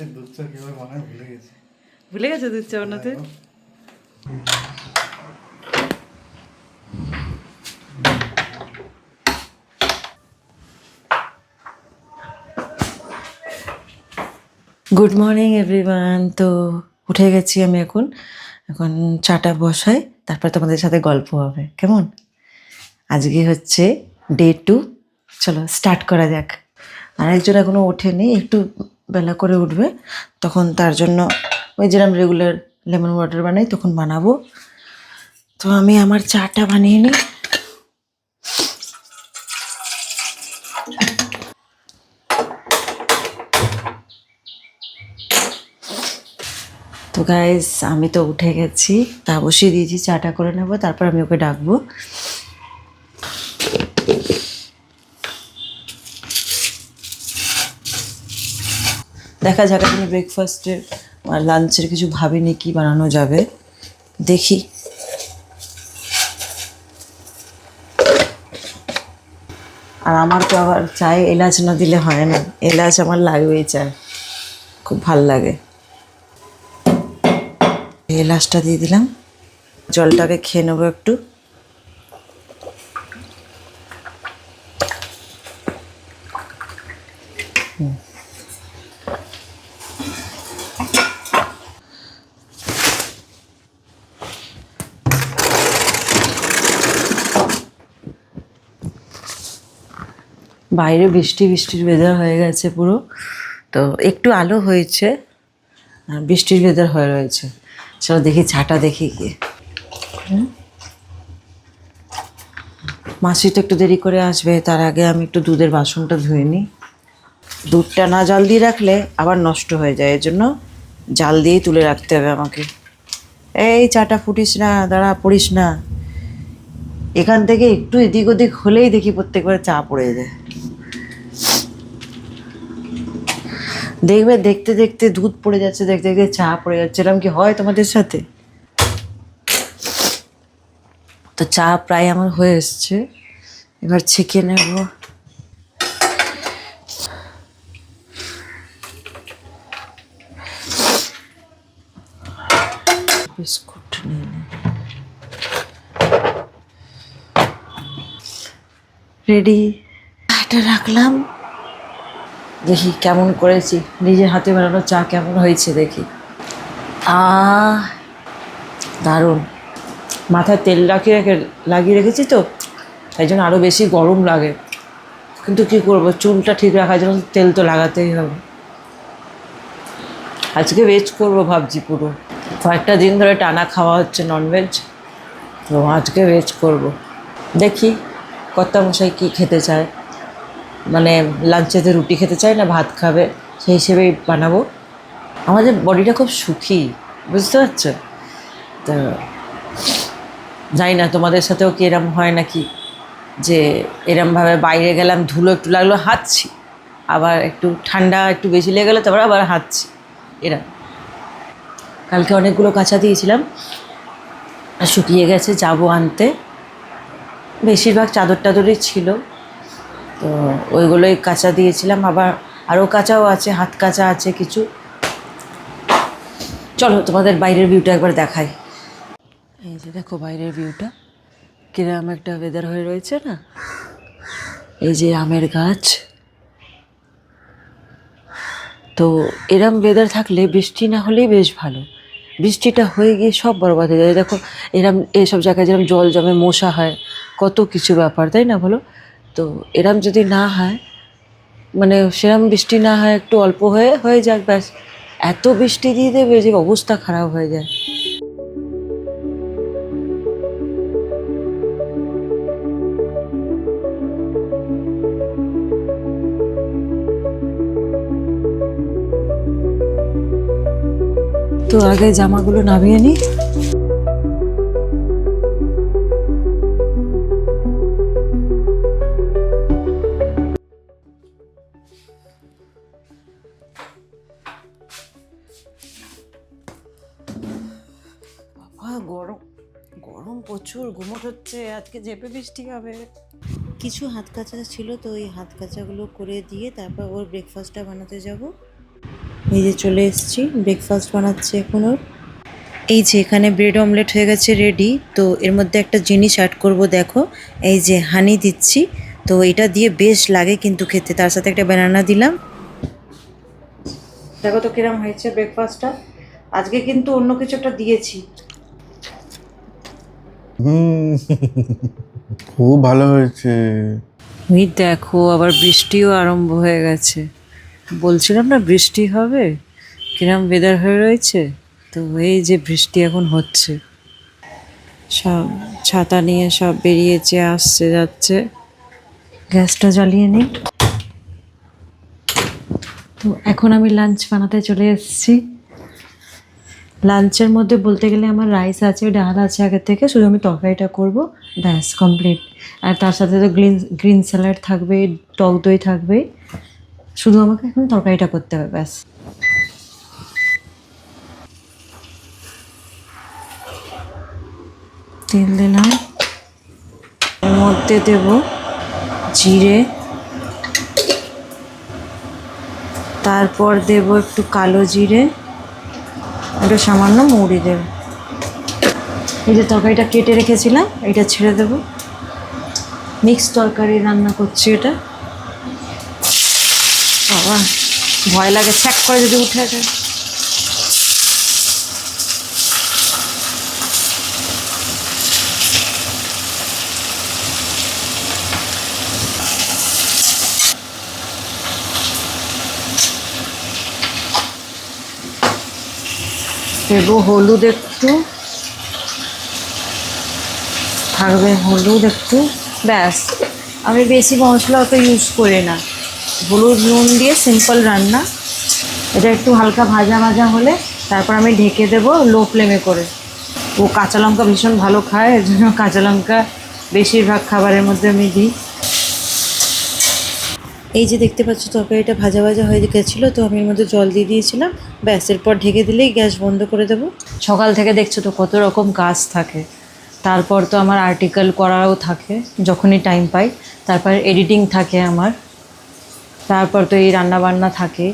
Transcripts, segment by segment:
এই দুধ চা কিভাবে বানায় ভুলে গেছি। ভুলে গেছো দুধ চা বানাতে? Good morning everyone. তো উঠে গেছি আমি এখন এখন চাটা বসাই, তারপর তোমাদের সাথে গল্প হবে কেমন। আজকে হচ্ছে ডে 2, চলো স্টার্ট করা যাক। আর একজন এখনও ওঠেনি, একটু বেলা করে উঠবে, তখন তার জন্য ওই যেরকম রেগুলার লেমন ওয়াটার বানাই তখন বানাবো। তো আমি আমার চাটা বানিয়ে নিই। তো গাইস আমি তো উঠে গেছি, তা বসিয়ে দিয়েছি, চাটা করে নেবো, তারপর আমি ওকে ডাকবো। দেখা যাক, আমি ব্রেকফাস্টের আর লাঞ্চের কিছু ভাবিনি কি বানানো যাবে, দেখি। আর আমার তো আবার চায়ে এলাচ না দিলে হয় না, এলাচ আমার লাগবেই, চায় খুব ভাল লাগে। এলাচটা দিয়ে দিলাম, জলটাকে খেয়ে নেবো একটু। বাইরে বৃষ্টির ওয়েদার হয়ে গেছে পুরো, তো একটু আলো হয়েছে আর বৃষ্টির ওয়েদার হয়ে রয়েছে। চলো দেখি চাটা দেখি গিয়ে। মাসি তো একটু দেরি করে আসবে, তার আগে আমি একটু দুধের বাসনটা ধুয়ে নিই। দুধটা না জাল দিয়ে রাখলে আবার নষ্ট হয়ে যায়, এর জন্য জাল দিয়েই তুলে রাখতে হবে আমাকে। এই চাটা ফুটিস না, দাঁড়া, পড়িস না। এখান থেকে একটু এদিক ওদিক হলেই দেখি প্রত্যেকবার চা পড়ে যায়। দেখবে দেখতে দেখতে দুধ পড়ে যাচ্ছে, দেখতে দেখতে চা পড়ে যাচ্ছে, এরকম কি হয় তোমাদের সাথে? তো চা প্রায় আমার হয়ে এসছে, এবার ছেঁকে নেব। বিস্কুট নিয়ে রেডি, এটা রাখলাম। দেখি কেমন করেছি, নিজের হাতে বানানো চা কেমন হয়েছে দেখি। দারুণ। মাথায় তেল লাগিয়ে রেখেছি তো, তাই জন্য আরও বেশি গরম লাগে, কিন্তু কী করবো, চুলটা ঠিক রাখার জন্য তেল তো লাগাতেই হবে। আজকে ভেজ করবো ভাবছি পুরো, কয়েকটা দিন ধরে টানা খাওয়া হচ্ছে ননভেজ, তো আজকে ভেজ করব। দেখি কর্তামশাই কী খেতে চায়, মানে লাঞ্চেতে রুটি খেতে চায় না ভাত খাবে, সেই হিসেবেই বানাবো। আমাদের বডিটা খুব সুখী, বুঝতে পারছো তো। জানি না তোমাদের সাথেও কি এরম হয় নাকি, যে এরমভাবে বাইরে গেলাম, ধুলো একটু লাগলো হাঁচছি, আবার একটু ঠান্ডা একটু বেশি লেগে গেলো তারপর আবার হাঁচছি, এরম। কালকে অনেকগুলো কাঁচা দিয়েছিলাম, শুকিয়ে গেছে, যাবো আনতে। বেশিরভাগ চাদর টাদরই ছিল, তো ওইগুলোই কাঁচা দিয়েছিলাম, আবার আরও কাঁচাও আছে, হাত কাঁচা আছে কিছু। চলো তোমাদের বাইরের ভিউটা একবার দেখাই। এই যে দেখো বাইরের ভিউটা, কিরম একটা ওয়েদার হয়ে রয়েছে না। এই যে আমের গাছ, তো এরম ওয়েদার থাকলে বৃষ্টি না হলেই বেশ ভালো। বৃষ্টিটা হয়ে গিয়ে সব বরবাদ হয়ে যায়। দেখো এরম এইসব জায়গায় যেরকম জল জমে, মশা হয়, কত কিছু ব্যাপার, তাই না বলো? তো এরম যদি না হয়, মানে সেরম বৃষ্টি না হয়, একটু অল্প হয়ে যাক ব্যাস, এত বৃষ্টি দিয়ে দেবে যে অবস্থা খারাপ হয়ে যায়। তো আগে জামাগুলো নামিয়ে নিই। গরম গরম প্রচুর, গুমোট হচ্ছে, আজকে ঝেপে বৃষ্টি হবে। কিছু হাত কাঁচা ছিল, তো ওই হাত কাঁচাগুলো করে দিয়ে তারপর ওর ব্রেকফাস্টটা বানাতে যাব। এই যে চলে এসেছি, ব্রেকফাস্ট বানাচ্ছি এখন ওর। এই যে এখানে ব্রেড অমলেট হয়ে গেছে রেডি। তো এর মধ্যে একটা জিনিস অ্যাড করব, দেখো এই যে হানি দিচ্ছি। তো এটা দিয়ে বেশ লাগে কিন্তু খেতে, তার সাথে একটা ব্যানানা দিলাম। দেখো তো কিরম হয়েছে ব্রেকফাস্টটা। আজকে কিন্তু অন্য কিছু একটা দিয়েছি। খুব ভালো হয়েছে। ওই দেখো আবার বৃষ্টিও আরম্ভ হয়ে গেছে। বলছিলাম না বৃষ্টি হবে, কিরম ওয়েদার হয়ে রয়েছে। তো এই যে বৃষ্টি এখন হচ্ছে, সব ছাতা নিয়ে সব বেরিয়েছে, আসছে যাচ্ছে। গ্যাসটা জ্বালিয়ে নিই। তো এখন আমি লাঞ্চ বানাতে চলে এসেছি। লাঞ্চের মধ্যে বলতে গেলে আমার রাইস আছে, ডাল আছে আগে থেকে, শুধু আমি তরকারিটা করব, ব্যাস কমপ্লিট। আর তার সাথে তো গ্রিন স্যালাড থাকবে, টক দই থাকবে, শুধু আমাকে এখন তরকারিটা করতে হবে ব্যাস। তেল দিলাম, এর মধ্যে দেব জিরে, তারপর দেব একটু কালো জিরে, একটু সামান্য মৌরি দেব। এই যে তরকারিটা কেটে রেখেছিলাম এটা ছেড়ে দেব। মিক্স তরকারি রান্না করছি এটা। বাবা ভয় লাগে ছ্যাক করে যদি উঠে যায়। দেবো হলুদ একটু, থাকবে হলুদ একটু, ব্যাস। আমি বেশি মশলা অত ইউজ করি না, হলুদ নুন দিয়ে সিম্পল রান্না। এটা একটু হালকা ভাজা ভাজা হলে তারপর আমি ঢেকে দেবো লো ফ্লেমে করে। ও কাঁচা লঙ্কা ভীষণ ভালো খায়, এর জন্য কাঁচা লঙ্কা বেশিরভাগ খাবারের মধ্যে আমি দিই। এই যে দেখতে পাচ্ছ তরকারিটা ভাজা ভাজা হয়ে গেছিলো, তো আমি এর মধ্যে জল দিয়ে দিয়েছিলাম, ব্যাস। এরপর ঢেকে দিলেই গ্যাস বন্ধ করে দেবো। সকাল থেকে দেখছো তো কত রকম কাজ থাকে। তারপর তো আমার আর্টিকেল করাও থাকে যখনই টাইম পাই, তারপর এডিটিং থাকে আমার, তারপর তো এই রান্না বান্না থাকে।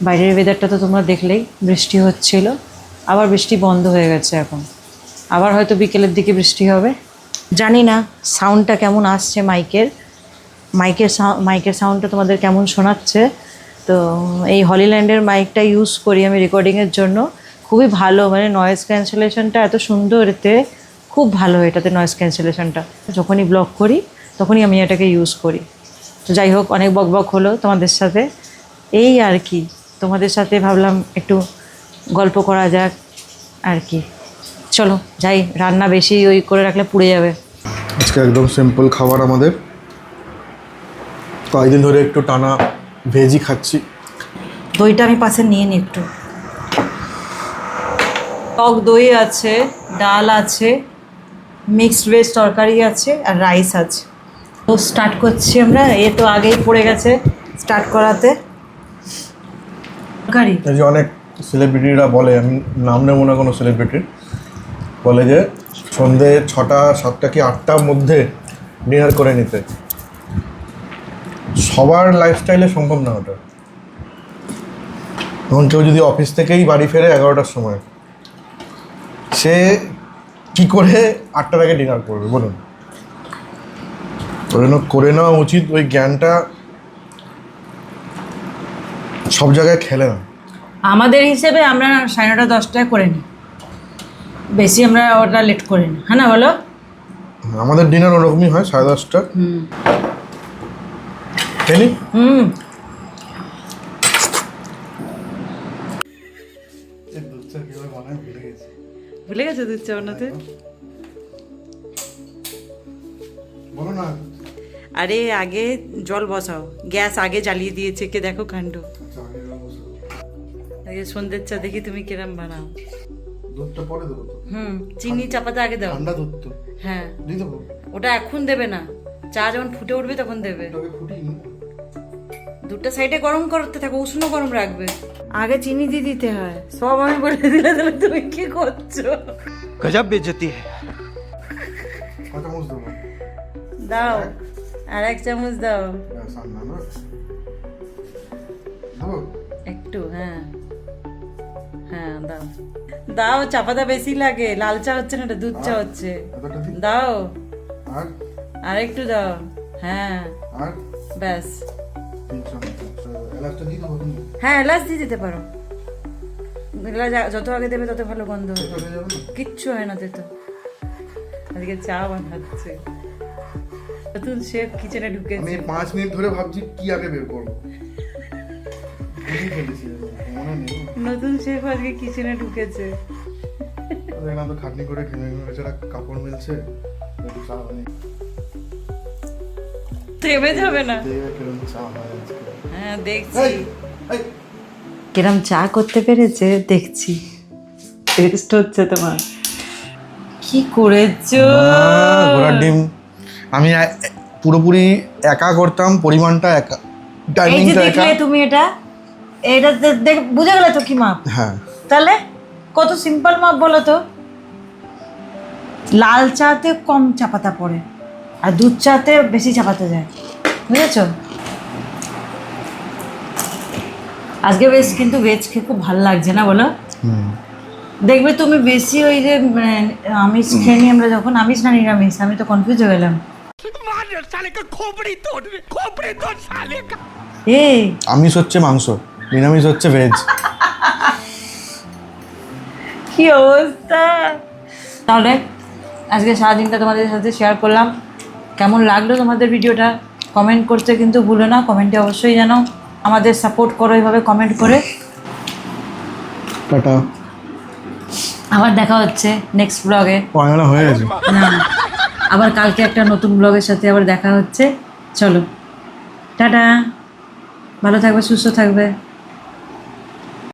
বাইরের ওয়েদারটা তো তোমরা দেখলেই, বৃষ্টি হচ্ছিল, আবার বৃষ্টি বন্ধ হয়ে গেছে এখন। আবার হয়তো বিকেলের দিকে বৃষ্টি হবে। জানি না সাউন্ডটা কেমন আসছে মাইকের সাউন্ডটা তোমাদের কেমন শোনাচ্ছে। তো এই হলিল্যান্ডের মাইকটা ইউজ করি আমি রেকর্ডিংয়ের জন্য, খুবই ভালো, মানে নয়েজ ক্যান্সেলেশনটা এত সুন্দর এতে, খুব ভালো এটাতে নয়েজ ক্যান্সেলেশনটা। যখনই ব্লগ করি তখনই আমি এটাকে ইউজ করি। তো যাই হোক, অনেক বকবক হলো তোমাদের সাথে, এই আর কি। তোমাদের সাথে ভাবলাম একটু গল্প করা যাক আর কি। চলো যাই, রান্না বেশি ওই করে রাখলে পুড়ে যাবে। আজকে একদম সিম্পল খাবার আমাদের। কয়েকদিন ধরে একটু টানা ভেজই খাচ্ছি। দইটা আমি পাশে নিয়ে নিই একটু। টক দই আছে, ডাল আছে, মিক্সড ভেজ তরকারি আছে, আর রাইস আছে। তো স্টার্ট করছি আমরা। এ তো আগেই পড়ে গেছে স্টার্ট করাতে। তরকারি এই যে অনেক সেলিব্রিটিরা বলে, আমি নাম নেবো না কোনো সেলিব্রিটির, বলে যে সন্ধে 6টা 7টা কি 8টার মধ্যে ডিনার করে নিতে। সবার লাইফস্টাইলে সম্ভব না ওটা। এখন কেউ যদি অফিস থেকেই বাড়ি ফেরে 11টার সময়, সে কি করে 8টার আগে ডিনার করবে বলুন? করে নেওয়া উচিত। ওই জ্ঞানটা সব জায়গায় খেলে না। আমাদের হিসেবে আমরা 9:30 10টায় করে নিই, বেশি আমরা ওটা লেট করি না, হ্যাঁ না বলো? আমাদের ডিনার ওরকমই হয় 10:30টা। খেলি। দুধটা কিভাবে বানায় ভুলে গেছি। ভুলে গেছো দুধ চা বানাতে? বলো না। আরে আগে জল বসাও, গ্যাস আগে জ্বালিয়ে দিয়েছে, কে দেখো কাণ্ড। আচ্ছা, আগে এবার বসে দাও। আগে সন্ধ্যের চা দেখি তুমি কিরম বানাও। দুধটা পরে দেবো তো। চিনি চাপাতে আগে দাও। ঠান্ডা দুধ তো হ্যাঁ, দিয়ে দেবো। ওটা এখন দেবে না, চা যখন ফুটে উঠবে তখন দেবে। ওটাকে ফুটিয়ে নি। দুধটা সাইডে গরম করতে থাকো, উষ্ণ গরম রাখবে। আগে চিনি দিয়ে দিতে হয়, সব আমি বলে দিলে তাহলে তুমি কি করছো? गजब बेइज्जती है। কত চামচ দেবো? দাও, আর 1 চামচ দাও। ব্যাস, আর না না দেবো। এক একটু, হ্যাঁ হ্যাঁ দাও দাও, চা পাতা বেশি লাগে, লাল চা হচ্ছে না, এটা দুধ চা হচ্ছে। এতটা দিই দাও আর আর একটু দাও, হ্যাঁ আর ব্যাস। 3 চামচ এলাচটা দিয়ে দেবো তুমি হ্যাঁ এলাচ দিয়ে দিতে পারো, এলাচ যত আগে দেবে তত ভালো গন্ধ হবে। হয়ে যাবে না কিচ্ছু হয় না তো, আজকে চা বানাচ্ছে নতুন শেফ কিচেনে আমি ঢুকেছে। 5 মিনিট ধরে ভাবছি কি আগে বের করবো বুঝেই ফেলেছি মনে নেই নতুন শেফ আজকে কিচেনে ঢুকেছে। দেখলাম তো খাটনি করে ঘেমে ঘেমে বেচারা কাপড় মিলছে একটু চা বানিয়ে থেমে যাবে না। দেখবে কিরম চা হয় আজকে হ্যাঁ দেখছি এই, এই, কিরম চা করতে পেরেছে দেখছি, টেস্ট হচ্ছে তোমার। কি করেছো? ঘোড়ার ডিম আমি পুরোপুরি একা করতাম, পরিমাণটা একা, এই যে টাইমিংটা একা। দেখলে তুমি এটা এটা দেখ বুঝে গেলে তো কি মাপ? হ্যাঁ তাহলে কত সিম্পল মাপ বলো তো। লাল চাতে কম চা পাতা পড়ে আর দুধ চাতে বেশি চা পাতা যায়, বুঝেছো? আজকে বেশ কিন্তু ভেজ খেয়ে খুব ভালো লাগছে না বলো? দেখবে তুমি বেশি ওই যে আমিষ খেয়ে নিই আমরা, যখন আমিষ না নিরামিষ, আমি তো কনফিউজ হয়ে গেলাম। এই আমিষ হচ্ছে মাংস, নিরামিষ হচ্ছে ভেজ। কি অবস্থা! তাহলে আজকে সারাদিনটা তোমাদের সাথে শেয়ার করলাম। কেমন লাগলো তোমাদের ভিডিওটা কমেন্ট করতে কিন্তু ভুলো না, কমেন্টে অবশ্যই জানাও, আমাদের সাপোর্ট করো এইভাবে কমেন্ট করে। টাটা। আবার দেখা হচ্ছে নেক্সট ব্লগে। পয়লা হয়ে গেছে। না আবার কালকে একটা নতুন ব্লগের সাথে আবার দেখা হচ্ছে। চলো টাটা, ভালো থাকবে, সুস্থ থাকবে।